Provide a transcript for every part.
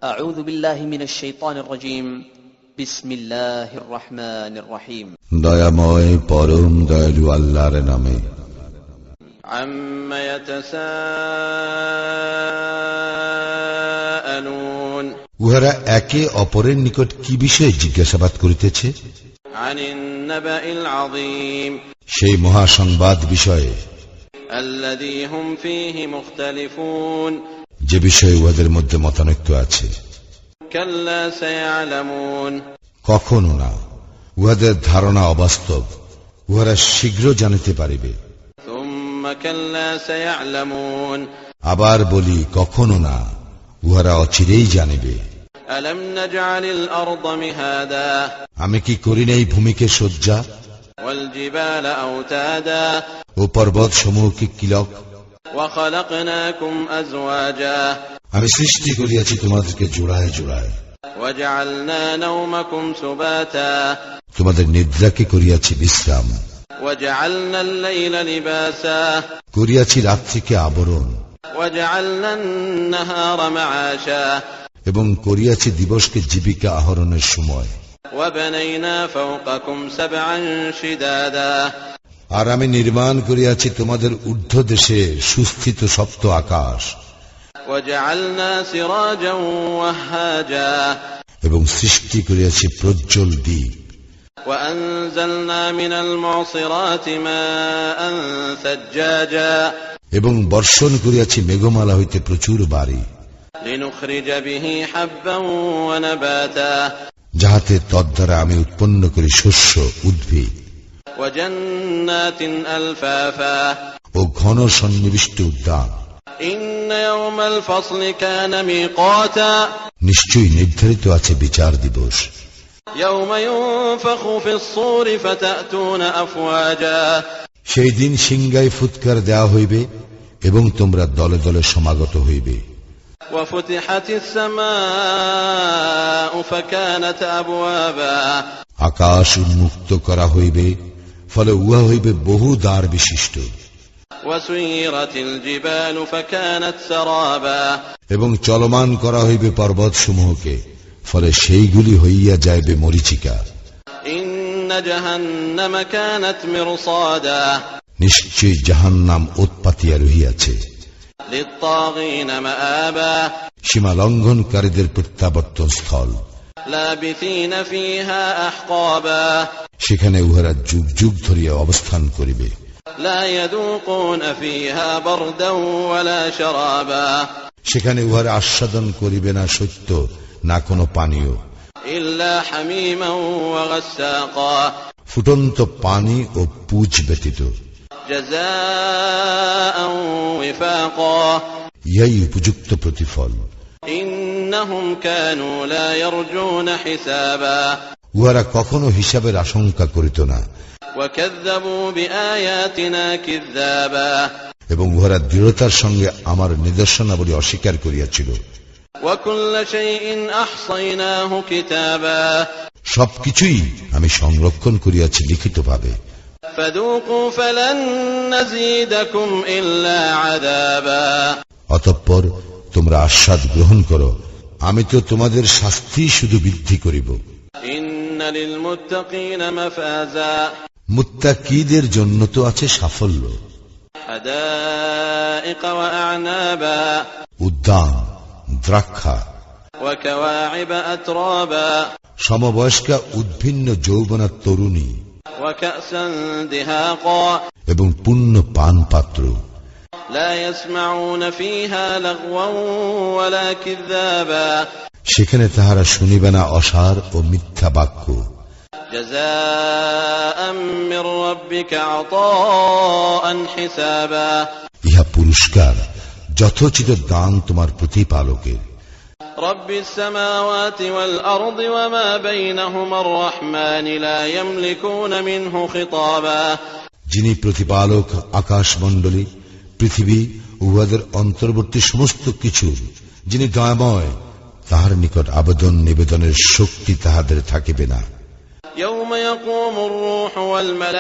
أعوذ بالله من الشيطان الرجيم بسم الله الرحمن الرحيم দয়াময় পরম দয়ালু আল্লাহর নামে। عما يتساءلون উহারা একে অপরের নিকট কি বিষয়ে জিজ্ঞাসাবাদ করিতেছে? عن النبأ العظيم সেই মহাসংবাদ বিষয়ে الذي هم فيه مختلفون যে বিষয়ে উহাদের মধ্যে মতানৈক্য আছে। كلا سيعلمون কখনো না, উহাদের ধারণা অবাস্তব, উহারা শীঘ্র জানিতে পারিবে। ثم كلا سيعلمون আবার বলি, কখনো না, উহারা অচিরেই জানিবে। ألم نجعل الأرض مهادا আমি কি করি নাই ভূমিকে শয্যা والجبال أوتادا ও পর্বত সমূহকে কিলক? وخلقناكم أزواجا আমি সৃষ্টি করিয়াছি তোমাদেরকে জোড়ায় জোড়ায়। وجعلنا نومكم سباتا তোমাদের নিদ্রাকে করিয়াছি বিশ্রাম, وجعلنا الليل لباسا করিয়াছি রাত্রিকে আবরণ, وجعلنا النهار معاشا এবং করিয়াছি দিবসকে জীবিকা আহরণের সময়। وبنينا فوقكم سبعا شدادا আর আমি নির্মাণ করিয়াছি তোমাদের ঊর্ধ্ব দেশে সুস্থিত সপ্ত আকাশ, وجعلنا سراجا وهاجا এবং সৃষ্টি করিয়াছি প্রজ্জ্বল দ্বীপ। وأنزلنا من المعصرات ماء ثجاجا এবং বর্ষণ করিয়াছি মেঘমালা হইতে প্রচুর বারি, لنخرج به حبا ونباتا যাহাতে তদ্বারা আমি উৎপন্ন করি শস্য উদ্ভিদ وجنات ألفافا ও ঘন সন্নিবিষ্ট উদ্যান। إن يوم الفصل كان ميقاتا নিশ্চয়ই নির্ধারিত আছে বিচার দিবস, يوم ينفخ في الصور فتأتون أفواجا সেই দিন সিংগায় ফুৎকার দেওয়া হইবে এবং তোমরা দলে দলে সমাগত হইবে। وفتحت السماء فكانت أبوابا আকাশ উন্মুক্ত করা হইবে, ফলে উহা হইবে বহু দ্বার বিশিষ্ট। وسيرت الجبال فكانت سرابا এবং চলমান করা হইবে পর্বত সমূহকে, ফলে সেইগুলি হইয়া যাইবে মরীচিকা। إن جهنم كانت مرصادا নিশ্চয়ই জাহান্নাম উৎপাতিয়া রহিয়াছে, للطاغين مآبا সীমা লঙ্ঘনকারীদের প্রত্যাবর্তন স্থল। لابثين فيها أحقابا সেখানে উহারা যুগ যুগ ধরিয়া অবস্থান করিবে। لا يذوقون فيها بردا ولا شرابا সেখানে উহারা আস্বাদন করিবে না সত্য, না কোনো পানীয়, إلا حميما وغساقا ফুটন্ত পানি ও পুজ ব্যতীত। جزاء وفاقا ইহাই উপযুক্ত প্রতিফল। إنهم كانوا لا يرجون حسابا উহারা কখনো হিসাবের আশঙ্কা করিত না, وكذبوا بآياتنا كذابا এবং উহারা দৃঢ়তার সঙ্গে আমার নিদর্শনাবলী অস্বীকার করিয়াছিল। وكل شيء أحصيناه كتابا সবকিছুই আমি সংরক্ষণ করিয়াছি লিখিতভাবে। فذوقوا فلن نزيدكم إلا عذابا অতঃপর তোমরা আস্বাদ গ্রহণ করো, আমি তো তোমাদের শাস্তি শুধু বৃদ্ধি করিব। إن للمتقين مفازا মুত্তাকীদের জন্য তো আছে সাফল্য, حدائق وأعنابا উদ্যান, দ্রাক্ষা, وكواعب أترابا সমবয়স্কা উদ্ভিন্ন যৌবনা তরুণী, وكأسا دهاقا এবং পূর্ণ পান পাত্র। لا يسمعون فيها لغوا ولا كذابا সেখানে তাহারা শুনিবে না অসার ও মিথ্যা বাক্য। جزاء من ربك عطاء حسابا ইহা পুরস্কার, যথোচিত দান তোমার প্রতিপালকের। رب السماوات والأرض وما بينهما الرحمن لا يملكون منه خطابا যিনি প্রতিপালক আকাশমণ্ডলী, পৃথিবী, উহাদের অন্তর্বর্তী সমস্ত কিছু, যিনি দয়াময়, তাহার নিকট আবেদন নিবেদনের শক্তি তাহাদের থাকিবে না। يوم يقوم الروح والملائكة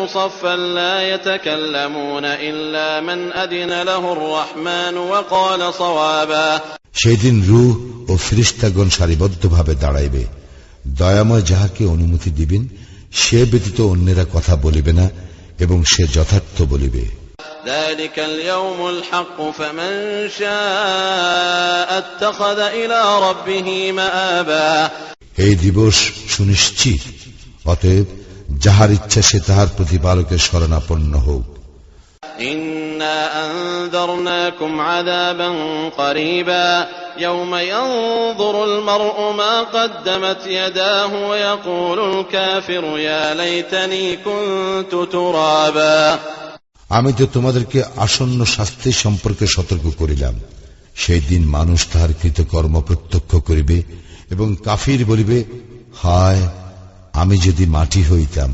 صفا لا يتكلمون إلا من أذن له الرحمن وقال صوابا সেদিন রূহ ও ফেরেশতাগণ সারিবদ্ধভাবে দাঁড়াইবে। দয়াময় যাহাকে অনুমতি দিবেন সে ব্যতীত অন্যেরা কথা বলিবে না এবং সে যথার্থ বলিবে। ذلك اليوم الحق فمن شاء اتخذ إلى ربه مآبا এই দিবস সুনিশ্চিত, অতএব যাহার ইচ্ছা সে তাহার প্রতিপালকের শরণাপন্ন হোক। إنا أنذرناكم عذابا قريبا يوم ينظر المرء ما قدمت يداه ويقول الكافر يا ليتني كنت ترابا আমি তো তোমাদেরকে আসন্ন শাস্তি সম্পর্কে সতর্ক করিলাম। সেই দিন মানুষ তাহার কৃতকর্ম প্রত্যক্ষ করিবে এবং কাফির বলিবে, হায় আমি যদি মাটি হইতাম।